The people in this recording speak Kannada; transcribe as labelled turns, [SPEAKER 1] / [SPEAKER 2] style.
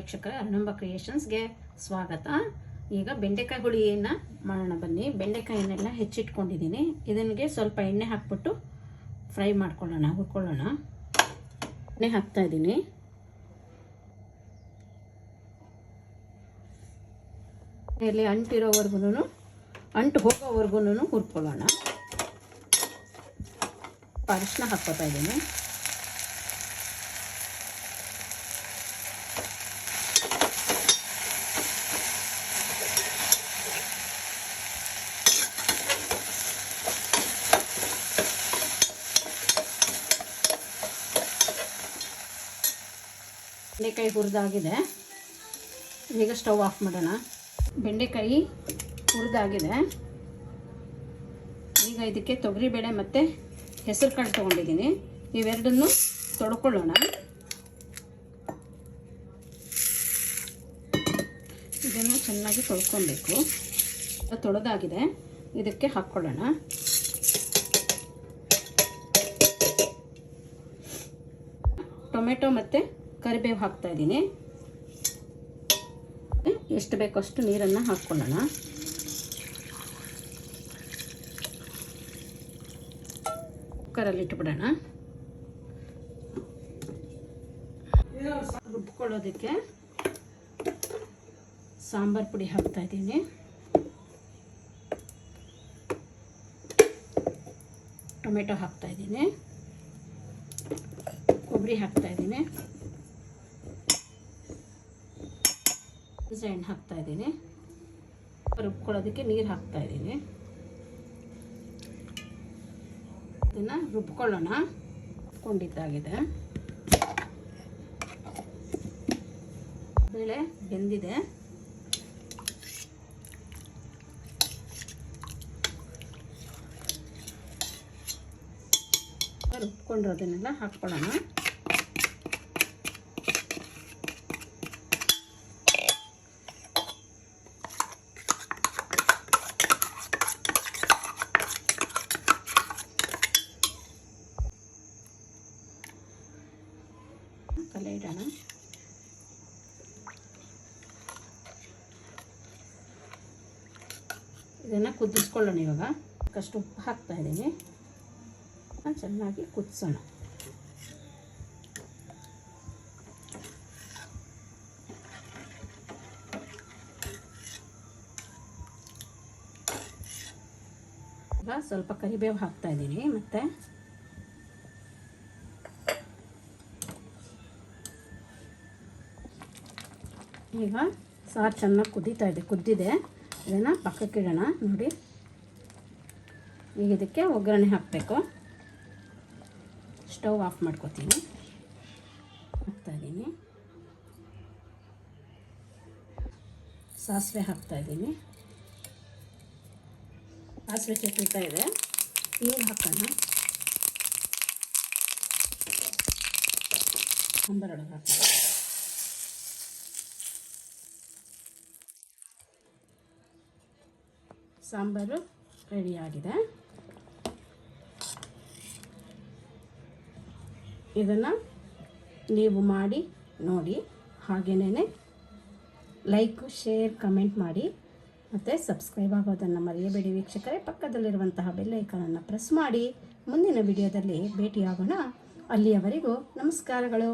[SPEAKER 1] ವೀಕ್ಷಕರೇ, ಅರುಣಾಂಬ ಕ್ರಿಯೇಷನ್ಸ್ಗೆ ಸ್ವಾಗತ. ಈಗ ಬೆಂಡೆಕಾಯಿ ಹುಳಿಯನ್ನು ಮಾಡೋಣ ಬನ್ನಿ. ಬೆಂಡೆಕಾಯಿನೆಲ್ಲ ಹೆಚ್ಚಿಟ್ಕೊಂಡಿದ್ದೀನಿ. ಇದನ್ಗೆ ಸ್ವಲ್ಪ ಎಣ್ಣೆ ಹಾಕ್ಬಿಟ್ಟು ಫ್ರೈ ಮಾಡ್ಕೊಳ್ಳೋಣ, ಹುರ್ಕೊಳ್ಳೋಣ. ಎಣ್ಣೆ ಹಾಕ್ತಾ ಇದ್ದೀನಿ. ಇಲ್ಲಿ ಅಂಟಿರೋವರೆಗೂ, ಅಂಟು ಹೋಗೋವರೆಗೂ ಹುರ್ಕೊಳ್ಳೋಣ. ಅರಿಶಿನ ಹಾಕ್ಕೋತಾ ಇದ್ದೀನಿ. ಬೆಂಡೆಕಾಯಿ ಹುರಿದಾಗಿದೆ. ಈಗ ಸ್ಟವ್ ಆಫ್ ಮಾಡೋಣ. ಬೆಂಡೆಕಾಯಿ ಹುರಿದಾಗಿದೆ. ಈಗ ಇದಕ್ಕೆ ತೊಗರಿಬೇಳೆ ಮತ್ತು ಹೆಸರು ಕಾಳು ತೊಗೊಂಡಿದ್ದೀನಿ. ಇವೆರಡನ್ನು ತೊಳ್ಕೊಳ್ಳೋಣ. ಇದನ್ನು ಚೆನ್ನಾಗಿ ತೊಳ್ಕೊಬೇಕು. ತೊಳೆದಾಗಿದೆ. ಇದಕ್ಕೆ ಹಾಕ್ಕೊಳ್ಳೋಣ. ಟೊಮೆಟೊ ಮತ್ತು ಕರಿಬೇವು ಹಾಕ್ತಾ ಇದ್ದೀನಿ. ಎಷ್ಟು ಬೇಕೋ ಅಷ್ಟು ನೀರನ್ನು ಹಾಕ್ಕೊಳ್ಳೋಣ. ಕುಕ್ಕರಲ್ಲಿ ಇಟ್ಬಿಡೋಣ. ರುಬ್ಕೊಳ್ಳೋದಕ್ಕೆ ಸಾಂಬಾರು ಪುಡಿ ಹಾಕ್ತಾ ಇದ್ದೀನಿ. ಟೊಮೆಟೊ ಹಾಕ್ತಾ ಇದ್ದೀನಿ. ಕೊಬ್ಬರಿ ಹಾಕ್ತಾ ಇದ್ದೀನಿ. ಎಣ್ಣೆ ಹಾಕ್ತಾ ಇದ್ದೀನಿ. ರುಬ್ಕೊಳ್ಳೋದಕ್ಕೆ ನೀರು ಹಾಕ್ತಾ ಇದ್ದೀನಿ. ಇದನ್ನು ರುಬ್ಕೊಳ್ಳೋಣ. ರುಬ್ಕೊಂಡಿದ್ದಾಗಿದೆ. ಬೇಳೆ ಬೆಂದಿದೆ. ರುಬ್ಕೊಂಡಿರೋದನ್ನೆಲ್ಲ ಹಾಕ್ಕೊಳ್ಳೋಣ. ಕಲೆ ಇಡೋಣ. ಇದನ್ನು ಕುದಿಸ್ಕೊಳ್ಳೋಣ. ಇವಾಗ ಅಷ್ಟು ಉಪ್ಪು ಹಾಕ್ತಾ ಇದ್ದೀನಿ. ಚೆನ್ನಾಗಿ ಕುದಿಸೋಣ. ಈಗ ಸ್ವಲ್ಪ ಕರಿಬೇವು ಹಾಕ್ತಾ ಇದ್ದೀನಿ. ಮತ್ತು ಈಗ ಸಾರು ಚೆನ್ನಾಗಿ ಕುದ್ದಿದೆ. ಇದನ್ನು ಪಕ್ಕಕ್ಕಿಡೋಣ. ನೋಡಿ, ಈಗ ಇದಕ್ಕೆ ಒಗ್ಗರಣೆ ಹಾಕಬೇಕು. ಸ್ಟವ್ ಆಫ್ ಮಾಡ್ಕೊತೀನಿ. ಹಾಕ್ತಾಯಿದ್ದೀನಿ. ಸಾಸಿವೆ ಹಾಕ್ತಾಯಿದ್ದೀನಿ. ಸಾಸಿವೆ ಚೆಲ್ತಾ ಇದೆ. ನೀರು ಹಾಕೋಣ. ಸಾಂಬಾರೊಳಗೆ ಹಾಕೋಣ. ಸಾಂಬಾರು ರೆಡಿಯಾಗಿದೆ. ಇದನ್ನು ನೀವು ಮಾಡಿ ನೋಡಿ. ಹಾಗೆಯೇ ಲೈಕ್, ಶೇರ್, ಕಮೆಂಟ್ ಮಾಡಿ ಮತ್ತು ಸಬ್ಸ್ಕ್ರೈಬ್ ಆಗೋದನ್ನು ಮರೆಯಬೇಡಿ ವೀಕ್ಷಕರೇ. ಪಕ್ಕದಲ್ಲಿರುವಂತಹ ಬೆಲ್ ಐಕಾನನ್ನು ಪ್ರೆಸ್ ಮಾಡಿ. ಮುಂದಿನ ವಿಡಿಯೋದಲ್ಲಿ ಭೇಟಿಯಾಗೋಣ. ಅಲ್ಲಿಯವರೆಗೂ ನಮಸ್ಕಾರಗಳು.